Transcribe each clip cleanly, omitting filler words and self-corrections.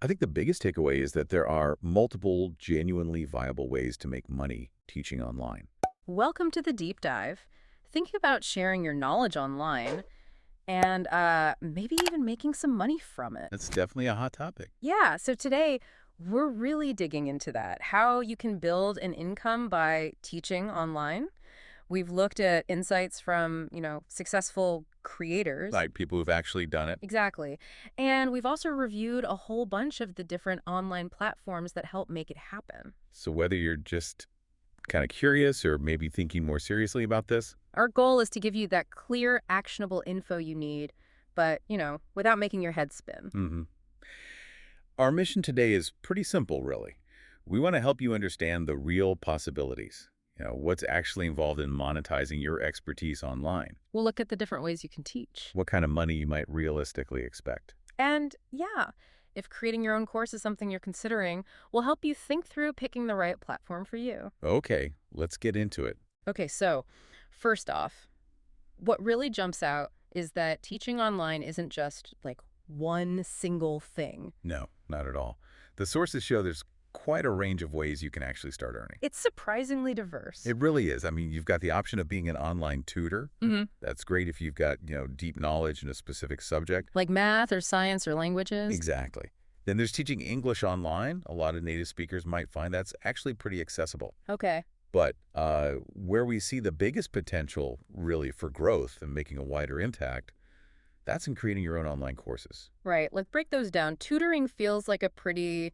I think the biggest takeaway is that there are multiple genuinely viable ways to make money teaching online. Welcome to the deep dive. Thinking about sharing your knowledge online and maybe even making some money from it. That's definitely a hot topic. Yeah, so today we're really digging into that. How you can build an income by teaching online. We've looked at insights from, successful creators. Like people who've actually done it. Exactly. And we've also reviewed a whole bunch of the different online platforms that help make it happen. So whether you're just kind of curious or maybe thinking more seriously about this, Our goal is to give you that clear, actionable info you need, but, without making your head spin. our mission today is pretty simple, really. We want to help you understand the real possibilities. What's actually involved in monetizing your expertise online. We'll look at the different ways you can teach. What kind of money you might realistically expect. And yeah, if creating your own course is something you're considering, we'll help you think through picking the right platform for you. Okay, let's get into it. Okay, so first off, what really jumps out is that teaching online isn't just like one single thing. No, not at all. The sources show there's quite a range of ways you can actually start earning. It's surprisingly diverse. It really is. I mean, you've got the option of being an online tutor. hmm That's great if you've got, deep knowledge in a specific subject. Like math or science or languages. Exactly. Then there's teaching English online. A lot of native speakers might find that's actually pretty accessible. Okay. But where we see the biggest potential really for growth and making a wider impact, that's in creating your own online courses. Right. Let's break those down. Tutoring feels like a pretty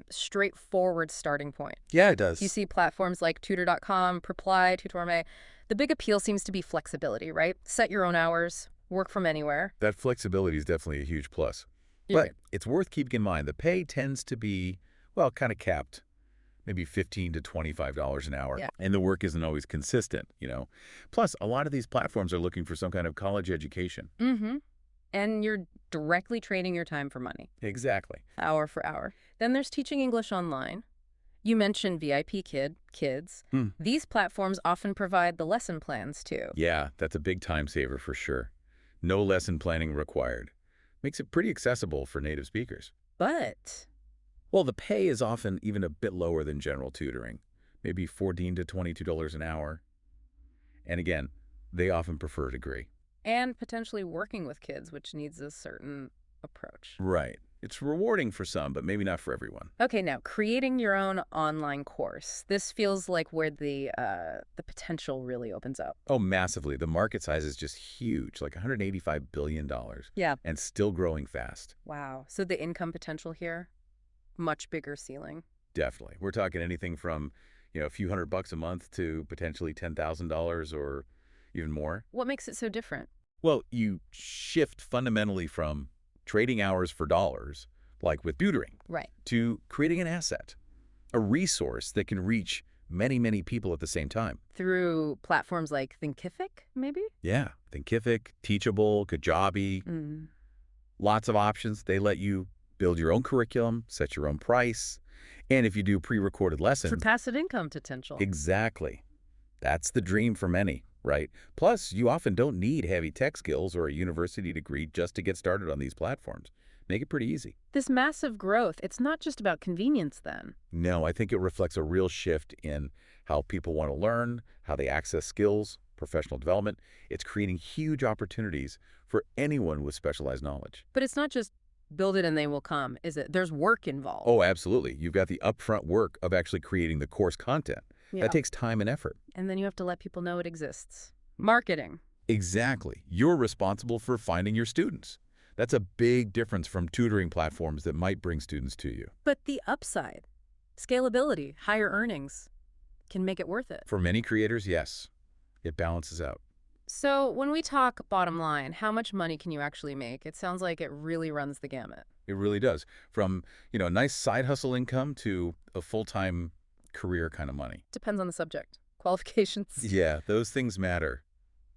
straightforward starting point. Yeah, it You does. see platforms like tutor.com, Preply, Tutorme. The big appeal seems to be flexibility, right? Set your own hours, work from anywhere. That flexibility is definitely a huge plus. You're But right. it's worth keeping in mind the pay tends to be, well, kind of capped, maybe $15 to $25 an hour. Yeah. And the work isn't always consistent. Plus, a lot of these platforms are looking for some kind of college education. Mm-hmm. And you're directly trading your time for money, Exactly. hour for hour. Then there's teaching English online. You mentioned kids. Hmm. These platforms often provide the lesson plans too. Yeah, that's a big time saver for sure. No lesson planning required. Makes it pretty accessible for native speakers. But Well, the pay is often even a bit lower than general tutoring, maybe $14 to $22 an hour. And again, they often prefer a degree. and potentially working with kids, which needs a certain approach. Right. It's rewarding for some, but maybe not for everyone. Okay, now creating your own online course. This feels like where the potential really opens up. Oh, massively. The market size is just huge, like $185 billion, Yeah. and still growing fast. Wow. So the income potential here, much bigger ceiling. Definitely. We're talking anything from, a few $100 a month to potentially $10,000 or even more. What makes it so different? Well, you shift fundamentally from trading hours for dollars, like with tutoring, Right. to creating an asset, a resource that can reach many, many people at the same time. Through platforms like Thinkific, maybe? Yeah, Thinkific, Teachable, Kajabi, Mm. lots of options. They let you build your own curriculum, set your own price, and if you do pre-recorded For lessons, passive income potential. exactly. That's the dream for many, right? Plus, you often don't need heavy tech skills or a university degree just to get started on these platforms. Make it pretty easy. This massive growth, it's not just about convenience then. No, I think it reflects a real shift in how people want to learn, how they access skills, professional development. It's creating huge opportunities for anyone with specialized knowledge. But it's not just build it and they will come, is it? There's work involved. Oh, absolutely. You've got the upfront work of actually creating the course content. Yeah. That takes time and effort. And then you have to let people know it exists. Marketing. Exactly. You're responsible for finding your students. That's a big difference from tutoring platforms that might bring students to you. But the upside, scalability, higher earnings, can make it worth it. For many creators, yes, it balances out. So when we talk bottom line, how much money can you actually make? It sounds like it really runs the gamut. It really does. From, a nice side hustle income to a full-time career kind of money. Depends on the subject. Qualifications. Yeah, those things matter.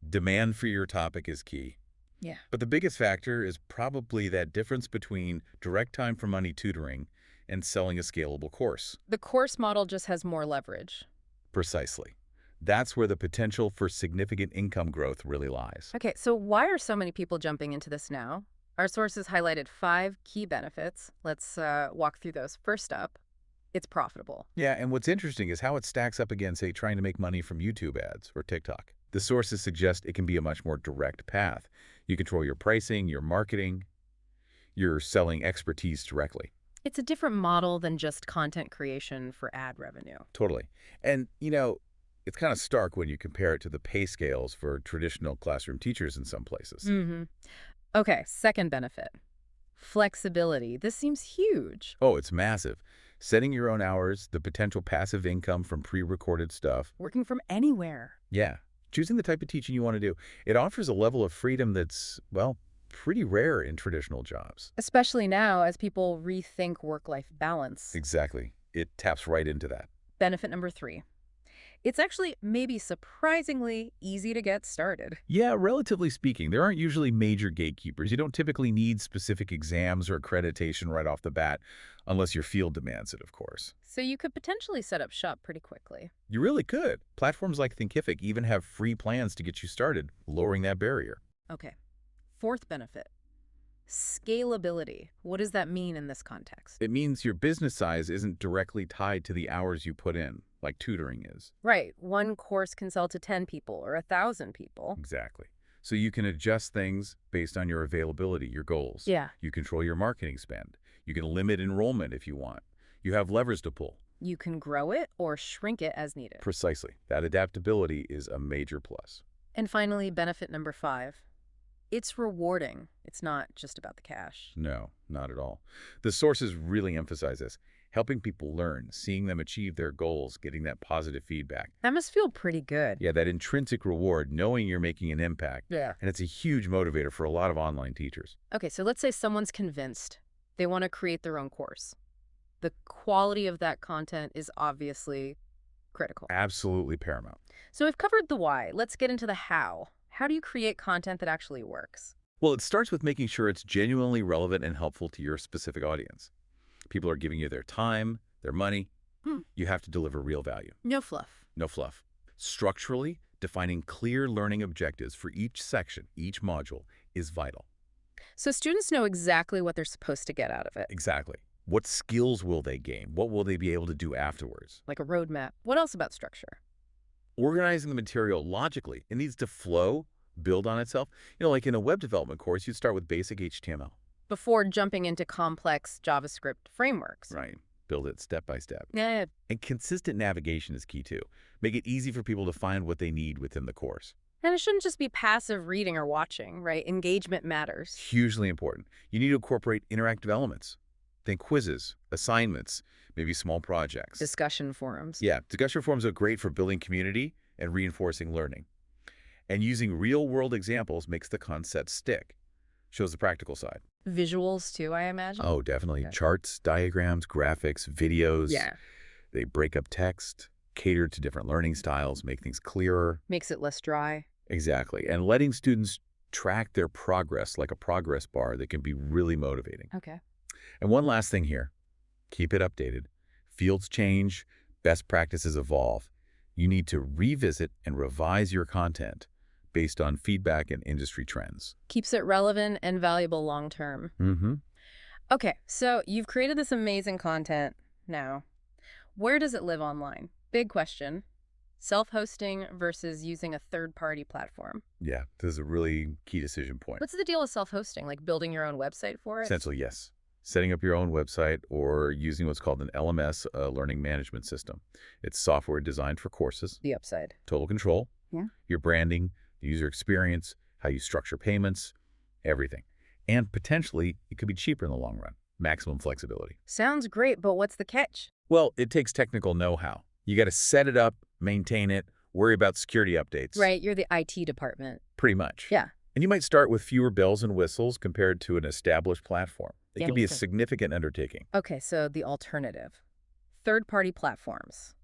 Demand for your topic is key. Yeah. But the biggest factor is probably that difference between direct time for money tutoring and selling a scalable course. The course model just has more leverage. Precisely. That's where the potential for significant income growth really lies. Okay, so why are so many people jumping into this now? Our sources highlighted 5 key benefits. Let's walk through those. First up, it's profitable. Yeah, and what's interesting is how it stacks up against, say, trying to make money from YouTube ads or TikTok. The sources suggest it can be a much more direct path. You control your pricing, your marketing, you're selling expertise directly. It's a different model than just content creation for ad revenue. Totally. And, it's kind of stark when you compare it to the pay scales for traditional classroom teachers in some places. Mm-hmm. Okay, second benefit, flexibility. This seems huge. Oh, it's massive. Setting your own hours, the potential passive income from pre-recorded stuff. Working from anywhere. Yeah. Choosing the type of teaching you want to do. It offers a level of freedom that's, well, pretty rare in traditional jobs. Especially now as people rethink work-life balance. Exactly. It taps right into that. Benefit number 3. It's actually maybe surprisingly easy to get started. Yeah, relatively speaking, there aren't usually major gatekeepers. You don't typically need specific exams or accreditation right off the bat, unless your field demands it, of course. So you could potentially set up shop pretty quickly. You really could. Platforms like Thinkific even have free plans to get you started, lowering that barrier. Okay. Fourth benefit, scalability. What does that mean in this context? It means your business size isn't directly tied to the hours you put in, like tutoring is. Right. One course can sell to 10 people or 1,000 people. Exactly. So you can adjust things based on your availability, your goals. Yeah. You control your marketing spend. You can limit enrollment if you want. You have levers to pull. You can grow it or shrink it as needed. Precisely. That adaptability is a major plus. And finally, benefit number 5. It's rewarding. It's not just about the cash. No, not at all. The sources really emphasize this. Helping people learn, seeing them achieve their goals, getting that positive feedback. That must feel pretty good. Yeah, that intrinsic reward, knowing you're making an impact. Yeah. And it's a huge motivator for a lot of online teachers. Okay, so let's say someone's convinced they want to create their own course. The quality of that content is obviously critical. Absolutely paramount. So we've covered the why. Let's get into the how. How do you create content that actually works? Well, it starts with making sure it's genuinely relevant and helpful to your specific audience. People are giving you their time, their money. You have to deliver real value. No fluff. No fluff. Structurally, defining clear learning objectives for each section, each module, is vital. So students know exactly what they're supposed to get out of it. Exactly. What skills will they gain? What will they be able to do afterwards? Like a roadmap. What else about structure? Organizing the material logically. It needs to flow, build on itself. Like in a web development course, you'd start with basic HTML. Before jumping into complex JavaScript frameworks. Right. Build it step by step. Yeah. And consistent navigation is key too. Make it easy for people to find what they need within the course. And it shouldn't just be passive reading or watching, right? Engagement matters. Hugely important. You need to incorporate interactive elements. Think quizzes, assignments, maybe small projects. Discussion forums. Yeah, discussion forums are great for building community and reinforcing learning. And using real-world examples makes the concept stick. Shows the practical side. Visuals too, I imagine? Oh, definitely. Okay. Charts, diagrams, graphics, videos. Yeah. They break up text, cater to different learning styles, make things clearer. Makes it less dry. Exactly. And letting students track their progress like a progress bar that can be really motivating. Okay. And one last thing here. Keep it updated. Fields change, best practices evolve. You need to revisit and revise your content based on feedback and industry trends. Keeps it relevant and valuable long term. Mm-hmm. Okay, so you've created this amazing content now. Where does it live online? Big question. Self-hosting versus using a third-party platform. Yeah, this is a really key decision point. What's the deal with self-hosting? Like building your own website for it? Essentially, yes. Setting up your own website or using what's called an LMS, a learning management system. It's software designed for courses. The upside. Total control. Yeah. Your branding, the user experience, how you structure payments, everything. And potentially, it could be cheaper in the long run. Maximum flexibility. Sounds great, but what's the catch? Well, it takes technical know-how. You got to set it up, maintain it, worry about security updates. Right, you're the IT department. Pretty much. Yeah. And you might start with fewer bells and whistles compared to an established platform. It Yeah, can be a makes sense. significant undertaking. Okay, so the alternative. Third-party platforms.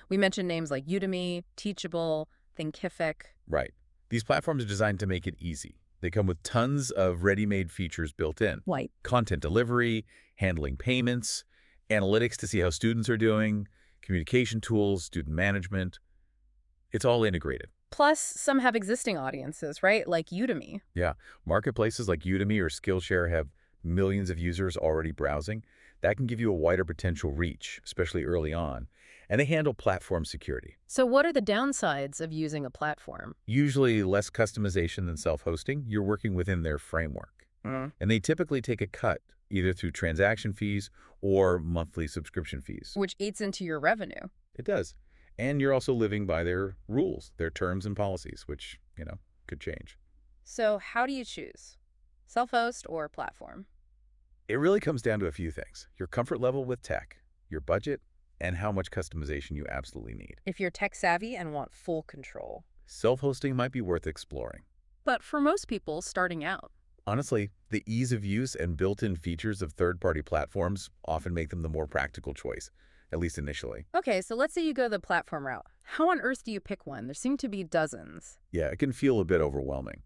We mentioned names like Udemy, Teachable, Thinkific. Right. These platforms are designed to make it easy. They come with tons of ready-made features built in. White. Content delivery, handling payments, analytics to see how students are doing, communication tools, student management. It's all integrated. Plus, some have existing audiences, right? Like Udemy. Yeah, marketplaces like Udemy or Skillshare have millions of users already browsing. That can give you a wider potential reach, especially early on. And they handle platform security. So what are the downsides of using a platform? Usually less customization than self-hosting. You're working within their framework. Mm. And they typically take a cut, either through transaction fees or monthly subscription fees. Which eats into your revenue. It does. And you're also living by their rules, their terms and policies, which, could change. So how do you choose? Self-host or platform? It really comes down to a few things: your comfort level with tech, your budget, and how much customization you absolutely need. If you're tech savvy and want full control. Self-hosting might be worth exploring. But for most people starting out, Honestly, the ease of use and built-in features of third-party platforms often make them the more practical choice, at least initially. okay, so let's say you go the platform route. How on earth do you pick one? There seem to be dozens. Yeah, it can feel a bit overwhelming,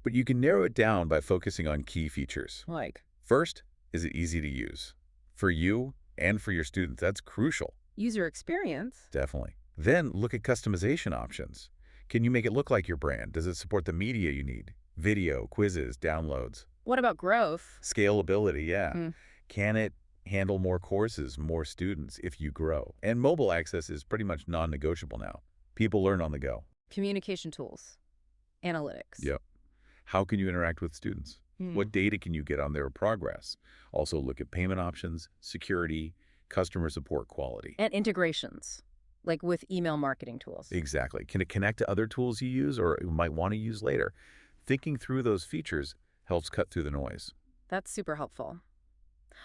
but you can narrow it down by focusing on key features. Like First, is it easy to use? For you and for your students, that's crucial. user experience. Definitely. Then look at customization options. Can you make it look like your brand? Does it support the media you need? Video, quizzes, downloads. What about growth? Scalability, yeah. Hmm. Can it handle more courses, more students if you grow? And mobile access is pretty much non-negotiable now. People learn on the go. Communication tools. Analytics. Yep. How can you interact with students? Hmm. What data can you get on their progress? Also look at payment options, security, customer support quality. And integrations, like with email marketing tools. Exactly. Can it connect to other tools you use or you might want to use later? Thinking through those features helps cut through the noise. That's super helpful.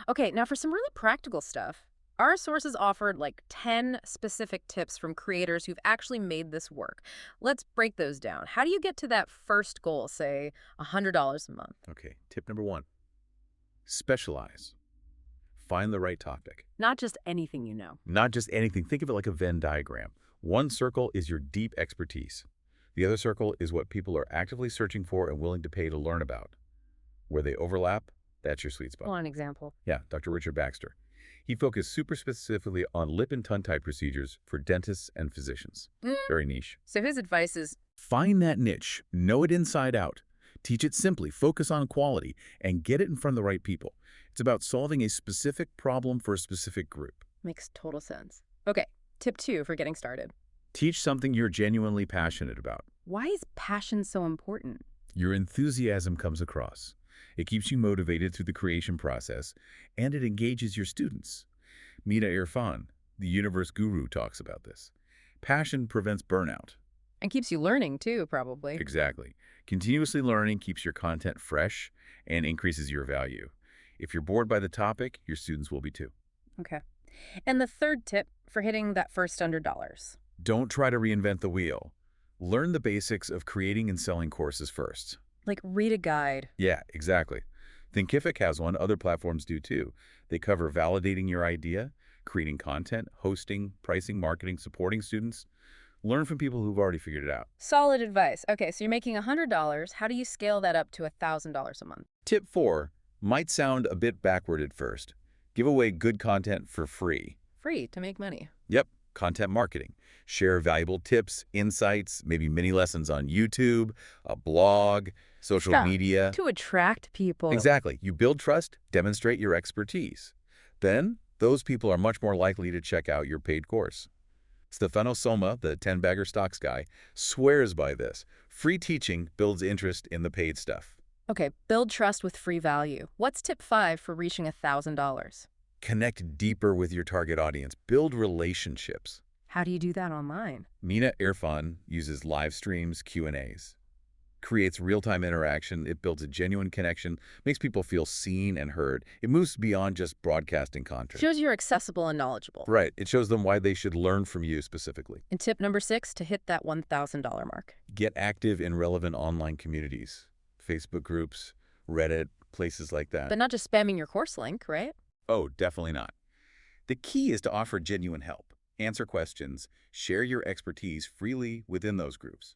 Okay, now for some really practical stuff, our sources offered like 10 specific tips from creators who've actually made this work. Let's break those down. How do you get to that first goal, say $100 a month? Okay, tip number 1, specialize. Find the right topic. Not just anything you know. Not just anything. Think of it like a Venn diagram. One circle is your deep expertise. The other circle is what people are actively searching for and willing to pay to learn about. Where they overlap, that's your sweet spot. Well, an example. Yeah, Dr. Richard Baxter. He focused super specifically on lip and tongue-tied procedures for dentists and physicians. Mm. Very niche. So his advice is Find that niche, know it inside out, teach it simply, focus on quality, and get it in front of the right people. It's about solving a specific problem for a specific group. makes total sense. Okay, tip 2 for getting started. Teach something you're genuinely passionate about. Why is passion so important? Your enthusiasm comes across. It keeps you motivated through the creation process, and it engages your students. Mina Irfan, the universe guru, talks about this. Passion prevents burnout. And keeps you learning too, probably. Exactly. Continuously learning keeps your content fresh and increases your value. If you're bored by the topic, your students will be too. Okay. And the third tip for hitting that first $100. Don't try to reinvent the wheel. Learn the basics of creating and selling courses first. Like read a guide. Yeah, exactly. Thinkific has one. Other platforms do too. They cover validating your idea, creating content, hosting, pricing, marketing, supporting students. Learn from people who've already figured it out. Solid advice. Okay, so you're making $100. How do you scale that up to $1,000 a month? Tip 4 might sound a bit backward at first. Give away good content for free. Free to make money. Yep, content marketing. Share valuable tips, insights, maybe mini lessons on YouTube, a blog, social Stuff media. to attract people. Exactly. You build trust, demonstrate your expertise. Then, those people are much more likely to check out your paid course. Stefano Soma, the 10-bagger stocks guy, swears by this. Free teaching builds interest in the paid stuff. Okay, build trust with free value. What's tip 5 for reaching $1,000? Connect deeper with your target audience. Build relationships. How do you do that online? Mina Irfan uses live streams, Q&As. Creates real-time interaction. It builds a genuine connection, makes people feel seen and heard. It moves beyond just broadcasting content. Shows you're accessible and knowledgeable. Right. It shows them why they should learn from you specifically. And tip number 6 to hit that $1,000 mark. Get active in relevant online communities. Facebook groups, Reddit, places like that. But not just spamming your course link, right? Oh, definitely not. The key is to offer genuine help, answer questions, share your expertise freely within those groups.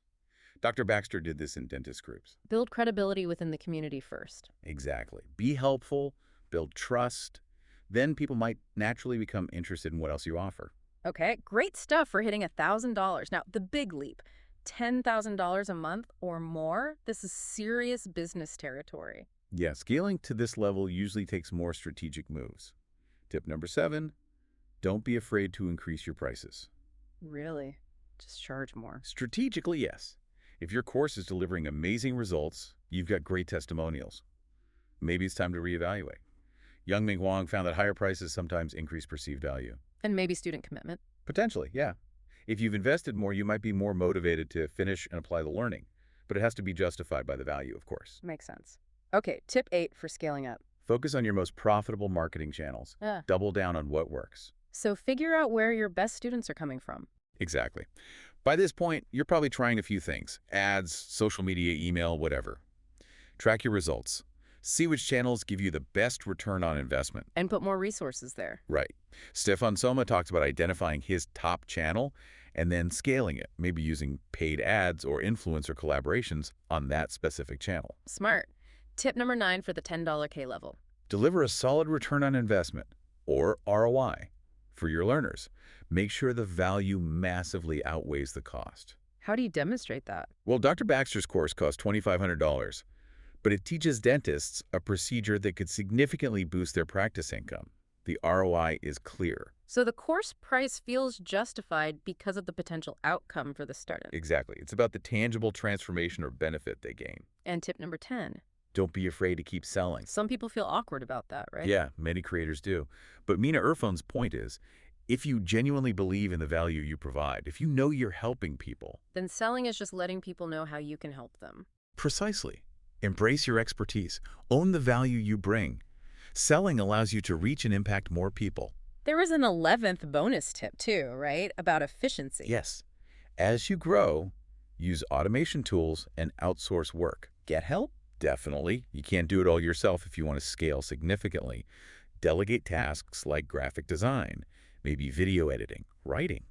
Dr. Baxter did this in dentist groups. Build credibility within the community first. Exactly. Be helpful, build trust. Then people might naturally become interested in what else you offer. Okay, great stuff for hitting $1,000. Now, the big leap. $10,000 a month or more, this is serious business territory. Yeah, scaling to this level usually takes more strategic moves. Tip number 7, don't be afraid to increase your prices. Really? Just charge more. Strategically, yes. If your course is delivering amazing results, you've got great testimonials. Maybe it's time to reevaluate. Young Ming Wang found that higher prices sometimes increase perceived value. And maybe student commitment. Potentially, yeah. If you've invested more, you might be more motivated to finish and apply the learning, but it has to be justified by the value, of course. Makes sense. Okay, tip 8 for scaling up. Focus on your most profitable marketing channels. Yeah. Double down on what works. So figure out where your best students are coming from. Exactly. By this point, you're probably trying a few things: ads, social media, email, whatever. Track your results. See which channels give you the best return on investment. And put more resources there. Right. Stefan Soma talks about identifying his top channel and then scaling it, maybe using paid ads or influencer collaborations on that specific channel. Smart. Tip number 9 for the $10K level. Deliver a solid return on investment, or ROI, for your learners. Make sure the value massively outweighs the cost. How do you demonstrate that? Well, Dr. Baxter's course cost $2,500, but it teaches dentists a procedure that could significantly boost their practice income. The ROI is clear. So the course price feels justified because of the potential outcome for the student. Exactly. It's about the tangible transformation or benefit they gain. And tip number 10. Don't be afraid to keep selling. Some people feel awkward about that, right? Yeah, many creators do. But Mina Irfan's point is, if you genuinely believe in the value you provide, if you know you're helping people. Then selling is just letting people know how you can help them. Precisely. Embrace your expertise. Own the value you bring. Selling allows you to reach and impact more people. There was an 11th bonus tip too, right? About efficiency. Yes. As you grow, use automation tools and outsource work. Get help? Definitely. You can't do it all yourself if you want to scale significantly. Delegate tasks like graphic design, maybe video editing, writing.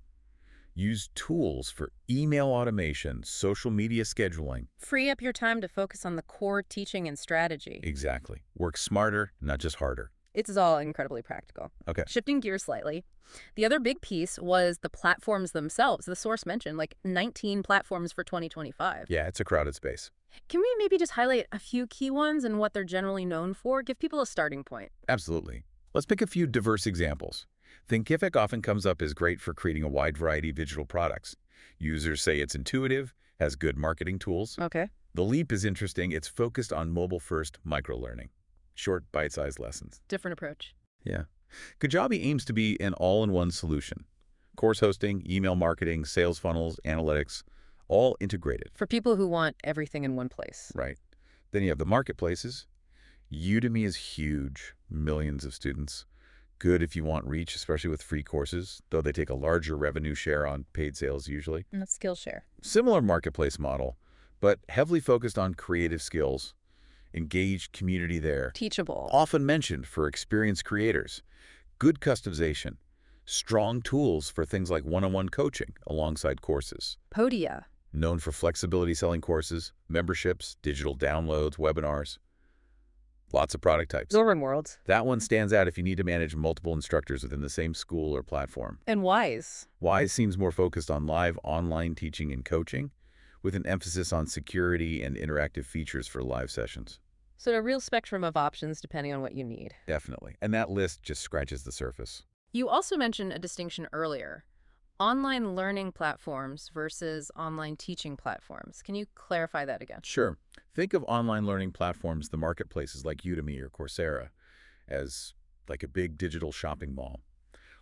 Use tools for email automation, social media scheduling. Free up your time to focus on the core teaching and strategy. Exactly. Work smarter, not just harder. It's all incredibly practical. Okay. Shifting gears slightly, the other big piece was the platforms themselves. The source mentioned like 19 platforms for 2025. Yeah, it's a crowded space. Can we maybe just highlight a few key ones and what they're generally known for? Give people a starting point. Absolutely. Let's pick a few diverse examples. Thinkific often comes up as great for creating a wide variety of digital products. Users say it's intuitive, has good marketing tools. Okay. The Leap is interesting. It's focused on mobile-first microlearning. Short, bite-sized lessons. Different approach. Yeah. Kajabi aims to be an all-in-one solution. Course hosting, email marketing, sales funnels, analytics, all integrated. For people who want everything in one place. Right. Then you have the marketplaces. Udemy is huge. Millions of students. Good if you want reach, especially with free courses, though they take a larger revenue share on paid sales usually. And that's Skillshare. Similar marketplace model, but heavily focused on creative skills. Engaged community there. Teachable. Often mentioned for experienced creators. Good customization. Strong tools for things like one-on-one coaching alongside courses. Podia. Known for flexibility selling courses, memberships, digital downloads, webinars. Lots of product types. Zorn Worlds. That one stands out if you need to manage multiple instructors within the same school or platform. And Wise. Wise seems more focused on live online teaching and coaching, with an emphasis on security and interactive features for live sessions. So a real spectrum of options depending on what you need. Definitely. And that list just scratches the surface. You also mentioned a distinction earlier. Online learning platforms versus online teaching platforms. Can you clarify that again? Sure. Think of online learning platforms, the marketplaces like Udemy or Coursera, as like a big digital shopping mall.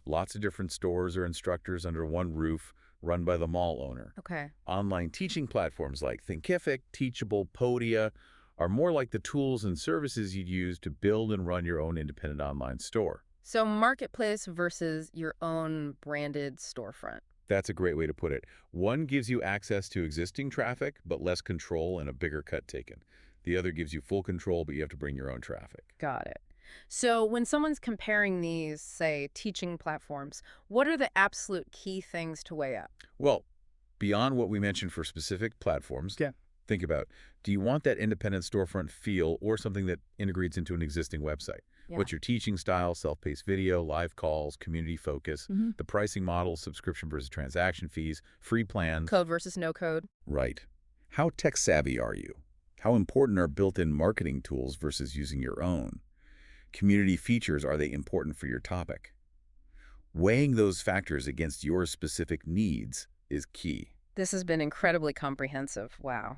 Lots of different stores or instructors under one roof, run by the mall owner. Okay. Online teaching platforms like Thinkific, Teachable, Podia are more like the tools and services you'd use to build and run your own independent online store. So marketplace versus your own branded storefront. That's a great way to put it. One gives you access to existing traffic, but less control and a bigger cut taken. The other gives you full control, but you have to bring your own traffic. Got it. So when someone's comparing these, say, teaching platforms, what are the absolute key things to weigh up? Well, beyond what we mentioned for specific platforms, think about, do you want that independent storefront feel or something that integrates into an existing website? Yeah. What's your teaching style, self-paced video, live calls, community focus, the pricing model, subscription versus transaction fees, free plans? Code versus no code. Right. How tech-savvy are you? How important are built-in marketing tools versus using your own? Community features, are they important for your topic? Weighing those factors against your specific needs is key. This has been incredibly comprehensive. Wow.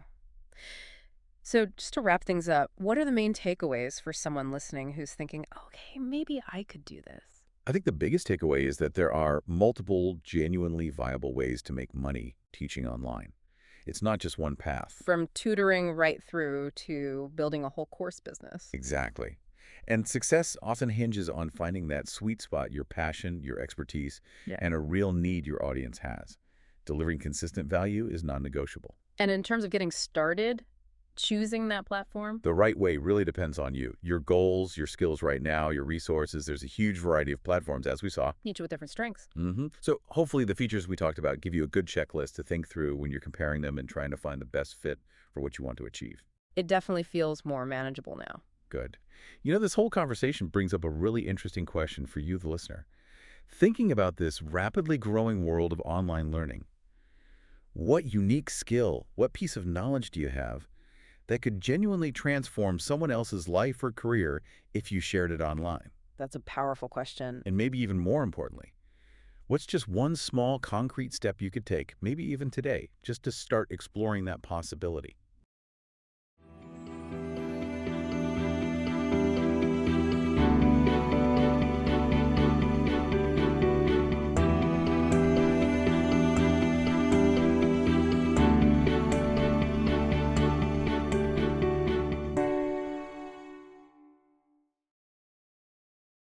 So, just to wrap things up, what are the main takeaways for someone listening who's thinking, okay, maybe I could do this? I think the biggest takeaway is that there are multiple genuinely viable ways to make money teaching online. It's not just one path. From tutoring right through to building a whole course business. Exactly. And success often hinges on finding that sweet spot, your passion, your expertise, Yeah. and a real need your audience has. Delivering consistent value is non-negotiable. And in terms of getting started, choosing that platform, The right way really depends on you, your goals, your skills right now, your resources. There's a huge variety of platforms, as we saw. each with different strengths. So hopefully the features we talked about give you a good checklist to think through when you're comparing them and trying to find the best fit for what you want to achieve. It definitely feels more manageable now. Good. You know, this whole conversation brings up a really interesting question for you, the listener. Thinking about this rapidly growing world of online learning, what unique skill, what piece of knowledge do you have that could genuinely transform someone else's life or career if you shared it online? That's a powerful question. And maybe even more importantly, what's just one small concrete step you could take, maybe even today, just to start exploring that possibility?